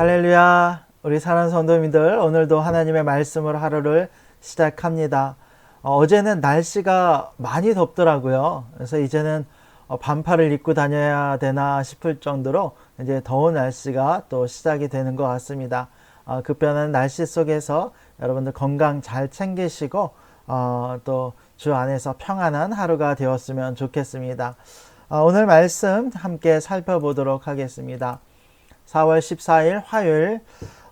할렐루야. 우리 사랑하는 성도님들, 오늘도 하나님의 말씀으로 하루를 시작합니다. 어제는 날씨가 많이 덥더라고요. 그래서 이제는 반팔을 입고 다녀야 되나 싶을 정도로 이제 더운 날씨가 또 시작이 되는 것 같습니다. 급변하는 날씨 속에서 여러분들 건강 잘 챙기시고 또 주 안에서 평안한 하루가 되었으면 좋겠습니다. 오늘 말씀 함께 살펴보도록 하겠습니다. 4월 14일 화요일,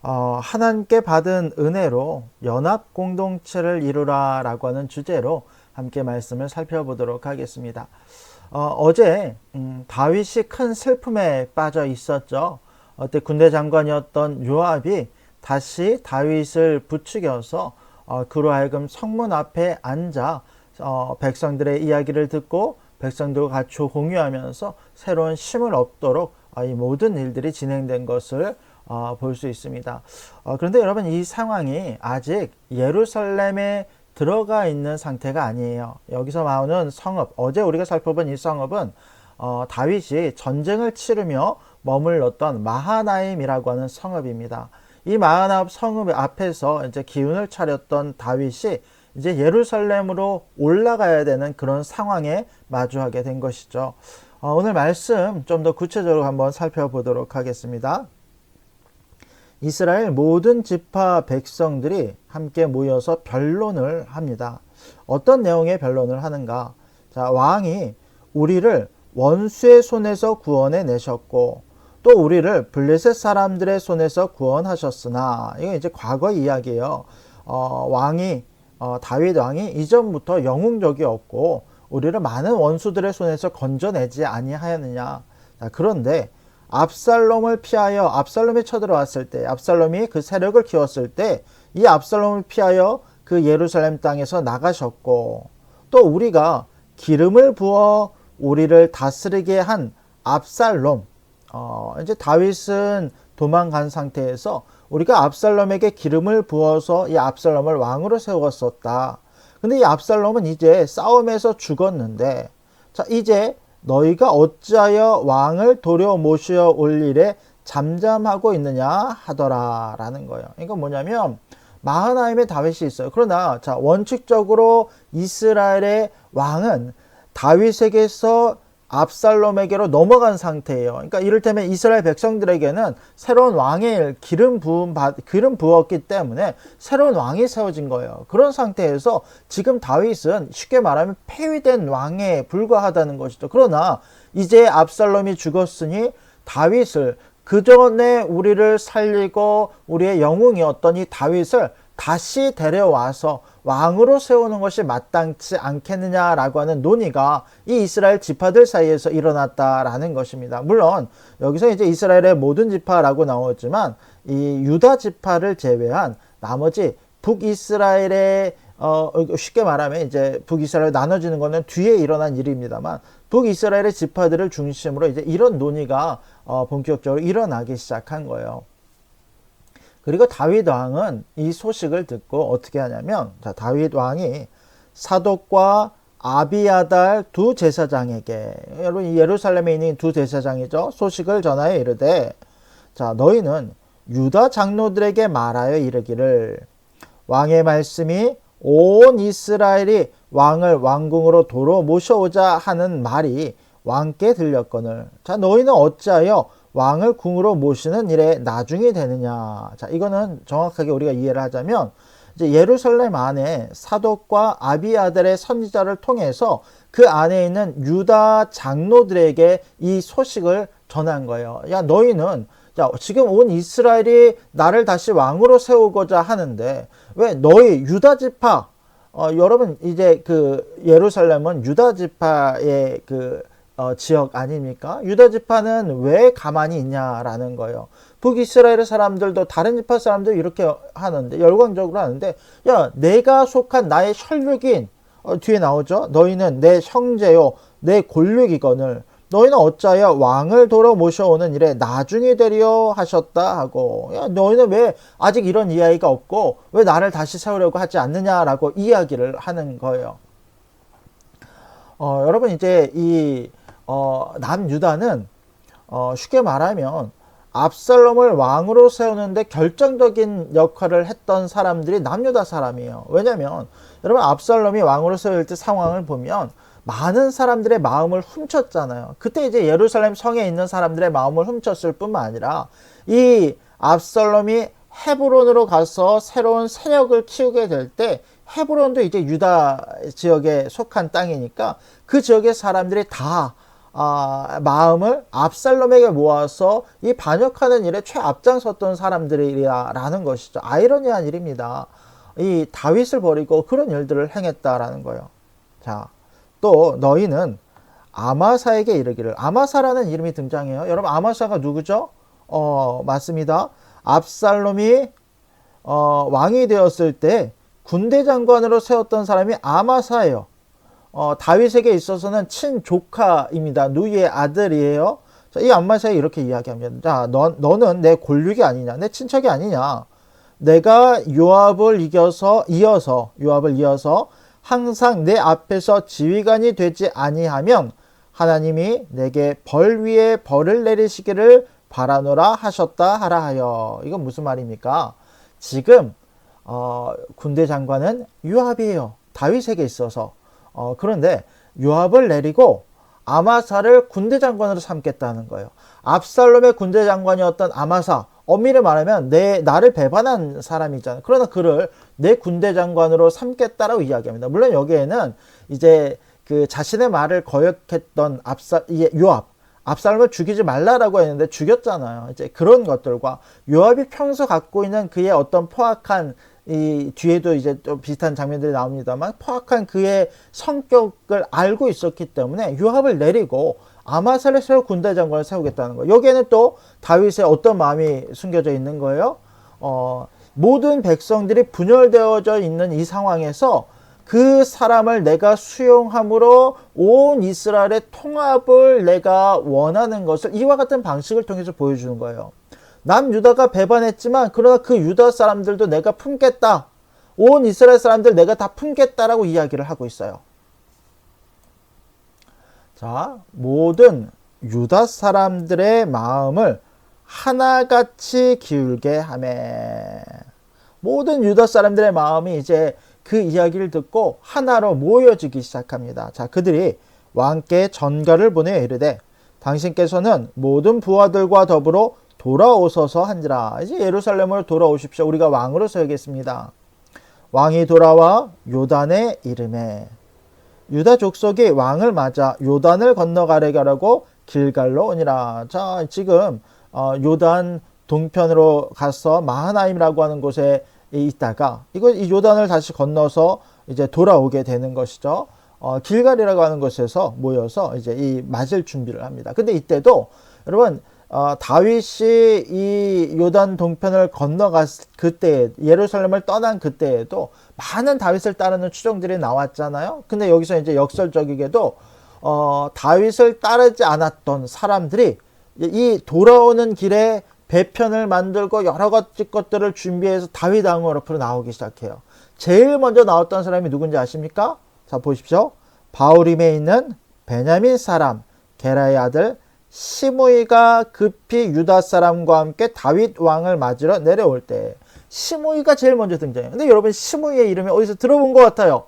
하나님께 받은 은혜로 연합 공동체를 이루라 라고 하는 주제로 함께 말씀을 살펴보도록 하겠습니다. 어제 다윗이 큰 슬픔에 빠져 있었죠. 그때 군대 장관이었던 요압이 다시 다윗을 부추겨서 그로 하여금 성문 앞에 앉아 백성들의 이야기를 듣고 백성들과 같이 공유하면서 새로운 힘을 얻도록 이 모든 일들이 진행된 것을 볼 수 있습니다. 그런데 여러분, 이 상황이 아직 예루살렘에 들어가 있는 상태가 아니에요. 여기서 나오는 성읍, 어제 우리가 살펴본 이 성읍은 다윗이 전쟁을 치르며 머물렀던 마하나임이라고 하는 성읍입니다. 이 마하나임 성읍 앞에서 이제 기운을 차렸던 다윗이 이제 예루살렘으로 올라가야 되는 그런 상황에 마주하게 된 것이죠. 오늘 말씀 좀 더 구체적으로 한번 살펴보도록 하겠습니다. 이스라엘 모든 지파 백성들이 함께 모여서 변론을 합니다. 어떤 내용의 변론을 하는가? 자, 왕이 우리를 원수의 손에서 구원해 내셨고 또 우리를 블레셋 사람들의 손에서 구원하셨으나, 이거 이제 과거 이야기예요. 다윗 왕이 이전부터 영웅적이었고 우리를 많은 원수들의 손에서 건져내지 아니하였느냐. 그런데 압살롬을 피하여, 압살롬이 쳐들어왔을 때, 압살롬이 그 세력을 키웠을 때 이 압살롬을 피하여 그 예루살렘 땅에서 나가셨고, 또 우리가 기름을 부어 우리를 다스리게 한 압살롬, 이제 다윗은 도망간 상태에서 우리가 압살롬에게 기름을 부어서 이 압살롬을 왕으로 세웠었다. 근데 이 압살롬은 이제 싸움에서 죽었는데, 자, 이제 너희가 어찌하여 왕을 도려 모시어 올 일에 잠잠하고 있느냐 하더라 라는 거예요. 이거 뭐냐면 마하나임에 다윗이 있어요. 그러나 자, 원칙적으로 이스라엘의 왕은 다윗에게서 압살롬에게로 넘어간 상태예요. 그러니까 이를테면 이스라엘 백성들에게는 새로운 왕의 기름 부었기 때문에 새로운 왕이 세워진 거예요. 그런 상태에서 지금 다윗은 쉽게 말하면 폐위된 왕에 불과하다는 것이죠. 그러나 이제 압살롬이 죽었으니 다윗을, 그 전에 우리를 살리고 우리의 영웅이었던 이 다윗을 다시 데려와서 왕으로 세우는 것이 마땅치 않겠느냐라고 하는 논의가 이 이스라엘 지파들 사이에서 일어났다라는 것입니다. 물론 여기서 이제 이스라엘의 모든 지파라고 나오지만 이 유다 지파를 제외한 나머지 북이스라엘의 쉽게 말하면 이제 북이스라엘 나눠지는 것은 뒤에 일어난 일입니다만, 북이스라엘의 지파들을 중심으로 이제 이런 논의가 본격적으로 일어나기 시작한 거예요. 그리고 다윗 왕은 이 소식을 듣고 어떻게 하냐면, 자, 다윗 왕이 사독과 아비아달 두 제사장에게, 여러분 이 예루살렘에 있는 두 제사장이죠, 소식을 전하여 이르되, 자, 너희는 유다 장로들에게 말하여 이르기를, 왕의 말씀이 온 이스라엘이 왕을 왕궁으로 도로 모셔오자 하는 말이 왕께 들렸거늘, 자, 너희는 어찌하여 왕을 궁으로 모시는 일에 나중이 되느냐. 자, 이거는 정확하게 우리가 이해를 하자면, 이제 예루살렘 안에 사독과 아비아달의 선지자를 통해서 그 안에 있는 유다 장로들에게 이 소식을 전한 거예요. 야, 너희는, 자, 지금 온 이스라엘이 나를 다시 왕으로 세우고자 하는데 왜 너희 유다 지파, 여러분 이제 그 예루살렘은 유다 지파의 지역 아닙니까? 유다 지파는 왜 가만히 있냐라는 거예요. 북이스라엘 사람들도 다른 지파 사람들 이렇게 하는데, 열광적으로 하는데, 야, 내가 속한 나의 혈육인, 뒤에 나오죠. 너희는 내 형제요 내 골육이거늘 너희는 어찌하여 왕을 도로 모셔오는 일에 나중에 되려 하셨다 하고, 야, 너희는 왜 아직 이런 이야기가 없고 왜 나를 다시 세우려고 하지 않느냐라고 이야기를 하는 거예요. 여러분 이제 이 남유다는 쉽게 말하면 압살롬을 왕으로 세우는데 결정적인 역할을 했던 사람들이 남유다 사람이에요. 왜냐면 여러분 압살롬이 왕으로 세울 때 상황을 보면 많은 사람들의 마음을 훔쳤잖아요. 그때 이제 예루살렘 성에 있는 사람들의 마음을 훔쳤을 뿐만 아니라 이 압살롬이 헤브론으로 가서 새로운 세력을 키우게 될 때 헤브론도 이제 유다 지역에 속한 땅이니까 그 지역의 사람들이 다 마음을 압살롬에게 모아서 이 반역하는 일에 최앞장섰던 사람들이라는 것이죠. 아이러니한 일입니다. 이 다윗을 버리고 그런 일들을 행했다라는 거예요. 자, 또 너희는 아마사에게 이르기를. 아마사라는 이름이 등장해요. 여러분 아마사가 누구죠? 맞습니다. 압살롬이 왕이 되었을 때 군대 장관으로 세웠던 사람이 아마사예요. 다윗에게 있어서는 친조카입니다. 누이의 아들이에요. 자, 이 아마사에 이렇게 이야기합니다. 자, 너는 내 골육이 아니냐, 내 친척이 아니냐. 내가 요압을 이어서 항상 내 앞에서 지휘관이 되지 아니하면 하나님이 내게 벌 위에 벌을 내리시기를 바라노라 하셨다 하라 하여. 이건 무슨 말입니까? 지금 군대 장관은 요압이에요. 다윗에게 있어서. 그런데 요압을 내리고 아마사를 군대 장관으로 삼겠다는 거예요. 압살롬의 군대 장관이었던 아마사, 엄밀히 말하면 나를 배반한 사람이잖아요. 그러나 그를 내 군대 장관으로 삼겠다라고 이야기합니다. 물론 여기에는 이제 그 자신의 말을 거역했던 요압, 압살롬을 죽이지 말라라고 했는데 죽였잖아요. 이제 그런 것들과 요압이 평소 갖고 있는 그의 어떤 포악한 이 뒤에도 이제 또 비슷한 장면들이 나옵니다만 포악한 그의 성격을 알고 있었기 때문에 요압을 내리고 아마사를 세워 군대 장관을 세우겠다는 거예요. 여기에는 또 다윗의 어떤 마음이 숨겨져 있는 거예요. 모든 백성들이 분열되어져 있는 이 상황에서 그 사람을 내가 수용함으로 온 이스라엘의 통합을 내가 원하는 것을 이와 같은 방식을 통해서 보여주는 거예요. 남유다가 배반했지만 그러나 그 유다 사람들도 내가 품겠다. 온 이스라엘 사람들 내가 다 품겠다라고 이야기를 하고 있어요. 자, 모든 유다 사람들의 마음을 하나같이 기울게 하매. 모든 유다 사람들의 마음이 이제 그 이야기를 듣고 하나로 모여지기 시작합니다. 자, 그들이 왕께 전가를 보내 이르되 당신께서는 모든 부하들과 더불어 돌아오소서 한지라. 이제 예루살렘으로 돌아오십시오. 우리가 왕으로 서야겠습니다. 왕이 돌아와 요단에 이르매. 유다 족속이 왕을 맞아 요단을 건너가려고 길갈로 오니라. 자, 지금 요단 동편으로 가서 마하나임이라고 하는 곳에 있다가 이 요단을 다시 건너서 이제 돌아오게 되는 것이죠. 길갈이라고 하는 곳에서 모여서 이제 이 맞을 준비를 합니다. 근데 이때도 여러분 다윗이 이 요단 동편을 그때 예루살렘을 떠난 그때에도 많은 다윗을 따르는 추종들이 나왔잖아요. 근데 여기서 이제 역설적이게도 다윗을 따르지 않았던 사람들이 이 돌아오는 길에 배편을 만들고 여러 가지 것들을 준비해서 다윗 왕으로 앞으로 나오기 시작해요. 제일 먼저 나왔던 사람이 누군지 아십니까? 자, 보십시오. 바울임에 있는 베냐민 사람 게라의 아들 시므이가 급히 유다 사람과 함께 다윗 왕을 맞으러 내려올 때 시므이가 제일 먼저 등장해요. 근데 여러분 시므이의 이름이 어디서 들어본 것 같아요.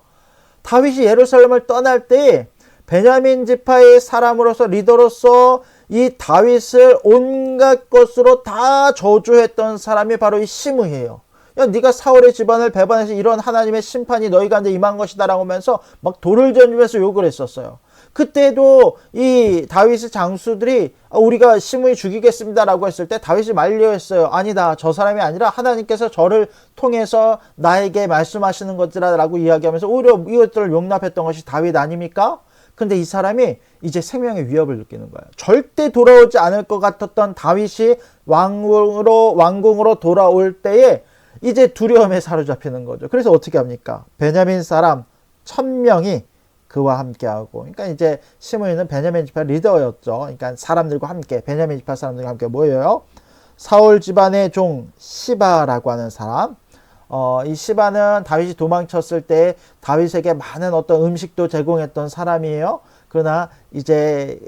다윗이 예루살렘을 떠날 때 베냐민 지파의 사람으로서 리더로서 이 다윗을 온갖 것으로 다 저주했던 사람이 바로 이 시므이예요. 야, 네가 사울의 집안을 배반해서 이런 하나님의 심판이 너희 가운데 임한 것이다 라고 하면서 막 돌을 던지면서 욕을 했었어요. 그때도 이 다윗의 장수들이 우리가 시므이 죽이겠습니다 라고 했을 때 다윗이 만류했어요. 아니다, 저 사람이 아니라 하나님께서 저를 통해서 나에게 말씀하시는 것이라 라고 이야기하면서 오히려 이것들을 용납했던 것이 다윗 아닙니까? 근데 이 사람이 이제 생명의 위협을 느끼는 거예요. 절대 돌아오지 않을 것 같았던 다윗이 왕궁으로 돌아올 때에 이제 두려움에 사로잡히는 거죠. 그래서 어떻게 합니까? 베냐민 사람 1000명이 그와 함께하고, 그러니까 이제 시므이는 베냐민 지파 리더였죠. 그러니까 사람들과 함께, 베냐민 지파 사람들과 함께 모여요. 사울 집안의 종 시바라고 하는 사람. 이 시바는 다윗이 도망쳤을 때 다윗에게 많은 어떤 음식도 제공했던 사람이에요. 그러나 이제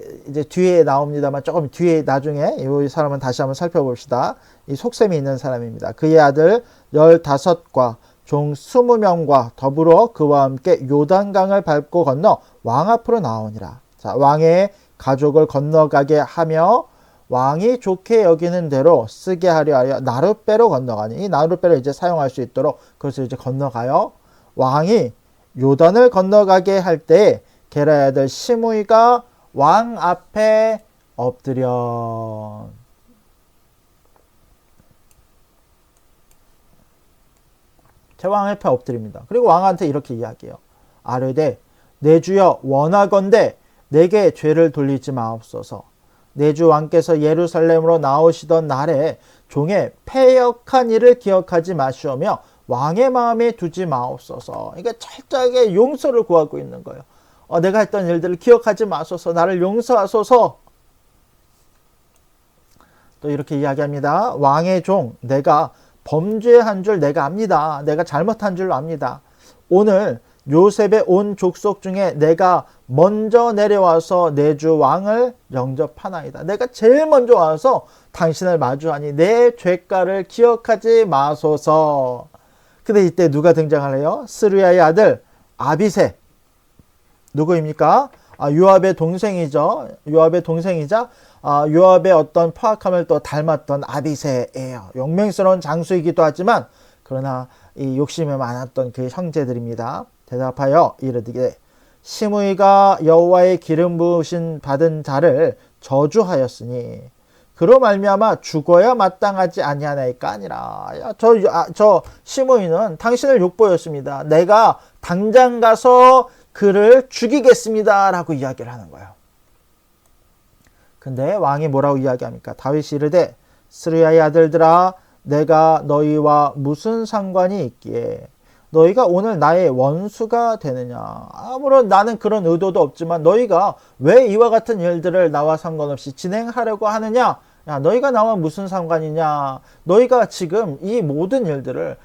뒤에 나옵니다만 조금 뒤에 나중에 이 사람은 다시 한번 살펴봅시다. 이 속셈이 있는 사람입니다. 그의 아들 15과 종 20명과 더불어 그와 함께 요단강을 밟고 건너 왕 앞으로 나오니라. 자, 왕의 가족을 건너가게 하며 왕이 좋게 여기는 대로 쓰게 하려 하여 나룻배로 건너가니, 이 나룻배를 이제 사용할 수 있도록 그것을 이제 건너가요. 왕이 요단을 건너가게 할 때 게라의 아들 시므이가 왕 앞에 엎드려. 제 왕 앞에 엎드립니다. 그리고 왕한테 이렇게 이야기해요. 아뢰되 내 주여 원하건대 내게 죄를 돌리지 마옵소서. 내 주 왕께서 예루살렘으로 나오시던 날에 종의 패역한 일을 기억하지 마시오며 왕의 마음에 두지 마옵소서. 그러니까 철저하게 용서를 구하고 있는 거예요. 내가 했던 일들을 기억하지 마소서. 나를 용서하소서. 또 이렇게 이야기합니다. 왕의 종 내가 범죄한 줄 내가 압니다. 내가 잘못한 줄 압니다. 오늘 요셉의 온 족속 중에 내가 먼저 내려와서 내 주 왕을 영접하나이다. 내가 제일 먼저 와서 당신을 마주하니 내 죄가를 기억하지 마소서. 근데 이때 누가 등장하래요? 스루야의 아들 아비새. 누구입니까? 요압의 동생이죠. 요압의 동생이자 요압의 어떤 포악함을 또 닮았던 아비새예요. 용맹스러운 장수이기도 하지만 그러나 이 욕심이 많았던 그 형제들입니다. 대답하여 이르되 시므이가 여호와의 기름 부으신 받은 자를 저주하였으니 그로 말미암아 죽어야 마땅하지 아니하나이까 아니라. 저 시므이는 당신을 욕보였습니다. 내가 당장 가서 그를 죽이겠습니다 라고 이야기를 하는 거예요. 근데 왕이 뭐라고 이야기합니까? 다윗이 이르되 스루야의 아들들아 내가 너희와 무슨 상관이 있기에 너희가 오늘 나의 원수가 되느냐. 아무런 나는 그런 의도도 없지만 너희가 왜 이와 같은 일들을 나와 상관없이 진행하려고 하느냐. 야, 너희가 나와 무슨 상관이냐. 너희가 지금 이 모든 일들을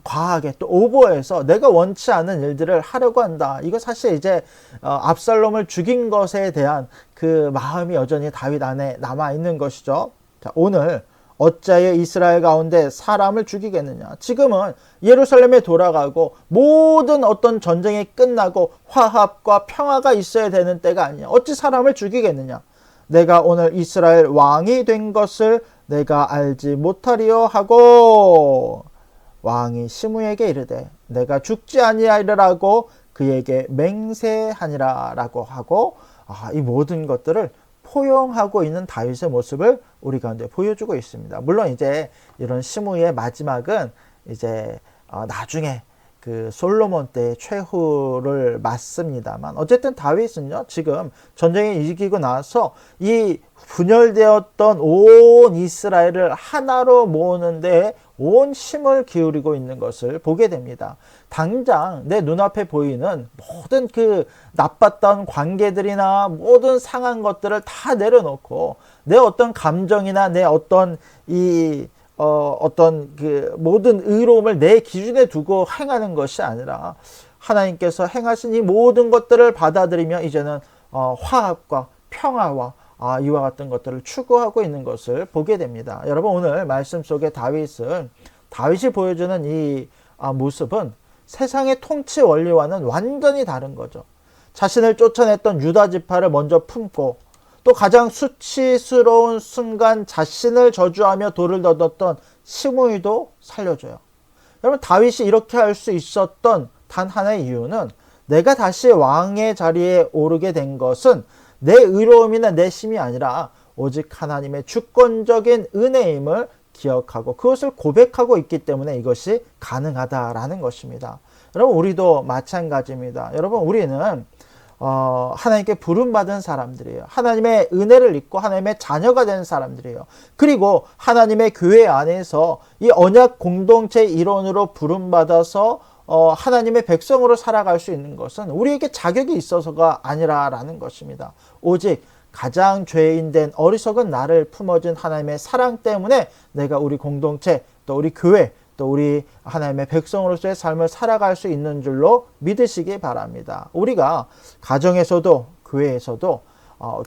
과하게 또 오버해서 내가 원치 않은 일들을 하려고 한다. 이거 사실 이제 압살롬을 죽인 것에 대한 그 마음이 여전히 다윗 안에 남아 있는 것이죠. 자, 오늘 어찌하여 이스라엘 가운데 사람을 죽이겠느냐. 지금은 예루살렘에 돌아가고 모든 어떤 전쟁이 끝나고 화합과 평화가 있어야 되는 때가 아니냐. 어찌 사람을 죽이겠느냐. 내가 오늘 이스라엘 왕이 된 것을 내가 알지 못하리요 하고 왕이 시므에게 이르되 내가 죽지 아니하리라고 그에게 맹세하니라 라고 하고 이 모든 것들을 포용하고 있는 다윗의 모습을 우리 가운데 보여주고 있습니다. 물론 이제 이런 시므의 마지막은 이제 나중에 그 솔로몬 때 최후를 맞습니다만 어쨌든 다윗은요 지금 전쟁에 이기고 나서 이 분열되었던 온 이스라엘을 하나로 모으는데 온 힘을 기울이고 있는 것을 보게 됩니다. 당장 내 눈앞에 보이는 모든 그 나빴던 관계들이나 모든 상한 것들을 다 내려놓고 내 어떤 감정이나 내 어떤 어떤 그 모든 의로움을 내 기준에 두고 행하는 것이 아니라 하나님께서 행하신 이 모든 것들을 받아들이며 이제는 화합과 평화와 이와 같은 것들을 추구하고 있는 것을 보게 됩니다. 여러분 오늘 말씀 속에 다윗이 보여주는 이 모습은 세상의 통치 원리와는 완전히 다른 거죠. 자신을 쫓아냈던 유다 지파를 먼저 품고 또 가장 수치스러운 순간 자신을 저주하며 돌을 걷었던 시므이도 살려줘요. 여러분 다윗이 이렇게 할 수 있었던 단 하나의 이유는 내가 다시 왕의 자리에 오르게 된 것은 내 의로움이나 내 힘이 아니라 오직 하나님의 주권적인 은혜임을 기억하고 그것을 고백하고 있기 때문에 이것이 가능하다라는 것입니다. 여러분 우리도 마찬가지입니다. 여러분 우리는 하나님께 부름받은 사람들이에요. 하나님의 은혜를 입고 하나님의 자녀가 된 사람들이에요. 그리고 하나님의 교회 안에서 이 언약 공동체 일원으로 부름받아서 하나님의 백성으로 살아갈 수 있는 것은 우리에게 자격이 있어서가 아니라라는 것입니다. 오직 가장 죄인된 어리석은 나를 품어준 하나님의 사랑 때문에 내가 우리 공동체 또 우리 교회 또 우리 하나님의 백성으로서의 삶을 살아갈 수 있는 줄로 믿으시기 바랍니다. 우리가 가정에서도 교회에서도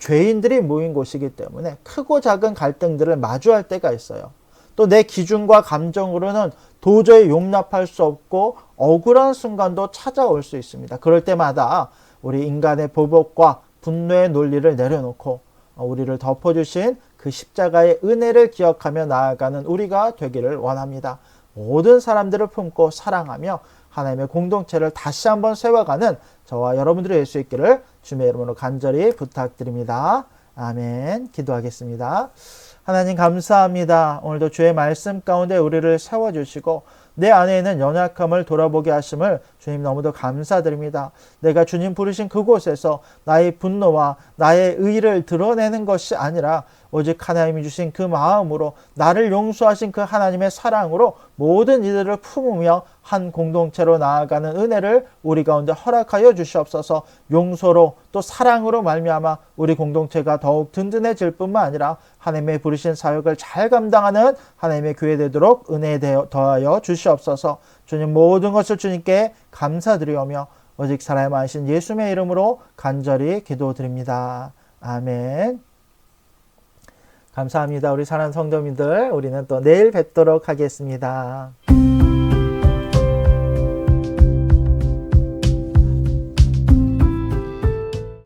죄인들이 모인 곳이기 때문에 크고 작은 갈등들을 마주할 때가 있어요. 또 내 기준과 감정으로는 도저히 용납할 수 없고 억울한 순간도 찾아올 수 있습니다. 그럴 때마다 우리 인간의 보복과 분노의 논리를 내려놓고 우리를 덮어주신 그 십자가의 은혜를 기억하며 나아가는 우리가 되기를 원합니다. 모든 사람들을 품고 사랑하며 하나님의 공동체를 다시 한번 세워가는 저와 여러분들이 될 수 있기를 주님의 이름으로 간절히 부탁드립니다. 아멘. 기도하겠습니다. 하나님 감사합니다. 오늘도 주의 말씀 가운데 우리를 세워주시고 내 안에 있는 연약함을 돌아보게 하심을 주님 너무도 감사드립니다. 내가 주님 부르신 그곳에서 나의 분노와 나의 의의를 드러내는 것이 아니라 오직 하나님이 주신 그 마음으로 나를 용서하신 그 하나님의 사랑으로 모든 이들을 품으며 한 공동체로 나아가는 은혜를 우리 가운데 허락하여 주시옵소서. 용서로 또 사랑으로 말미암아 우리 공동체가 더욱 든든해질 뿐만 아니라 하나님의 부르신 사역을 잘 감당하는 하나님의 교회 되도록 은혜 더하여 주시옵소서. 주님 모든 것을 주님께 감사드리오며 오직 살아야만 예수님의 이름으로 간절히 기도드립니다. 아멘. 감사합니다. 우리 사랑하는 성도님들, 우리는 또 내일 뵙도록 하겠습니다.